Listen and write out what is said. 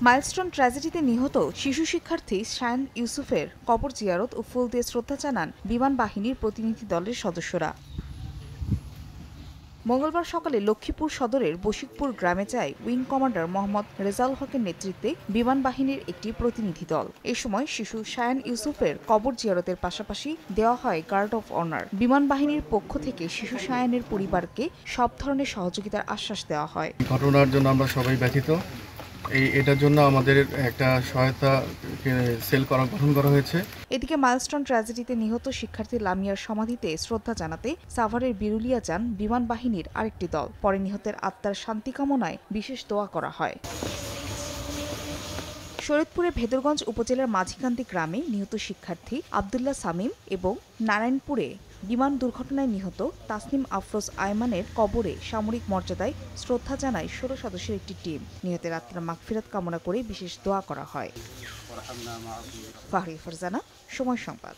Milestone ট্র্যাজেডিতে নিহত শিশু শিক্ষার্থী শায়ান ইউসুফের কবর জিয়ারত ও ফুল দিয়ে শ্রদ্ধা জানান বিমান বাহিনীর প্রতিনিধি দলের সদস্যরা। মঙ্গলবার সকালে লক্ষ্মীপুর সদরের বশিকপুর গ্রামে যায় উইং কমান্ডার মোহাম্মদ রেজাউল হকের নেতৃত্বে বিমান বাহিনীর একটি প্রতিনিধি দল। এ সময় শিশু শায়ান ইউসুফের কবর জিয়ারতের পাশাপাশি দেওয়া হয় গার্ড অফ অনার। বিমান বাহিনীর পক্ষ থেকে শিশু শায়ানের পরিবারকে সব ধরনের সহযোগিতার আশ্বাস দেওয়া হয়। ঘটনার জন্য আমরা সবাই ব্যথিত। এটার জন্য আমাদের একটা সহায়তা সেল গঠন করা হয়েছে। এদিকে মাইলস্টোন ট্র্যাজেডিতে নিহত শিক্ষার্থী লামিয়ার সমাধিতে শ্রদ্ধা জানাতে সাভারের বিরুলিয়া যান বিমান বাহিনীর আরেকটি দল। পরে নিহতের আত্মার শান্তি কামনায় বিশেষ দোয়া করা হয়। শরীয়তপুরের ভেদরগঞ্জ উপজেলার মাঝিকান্দি গ্রামে নিহত শিক্ষার্থী আব্দুল্লাহ সামিম এবং নারায়ণপুরে বিমান দুর্ঘটনায় নিহত তাসনিম আফরোজ আয়মানের কবরে সামরিক মর্যাদায় শ্রদ্ধা জানায় ১৬ সদস্যের একটি টিম। নিহতের আত্মার মাগফিরাত কামনা করে বিশেষ দোয়া করা হয়। ফাহরি ফারজানা, সময় সংবাদ।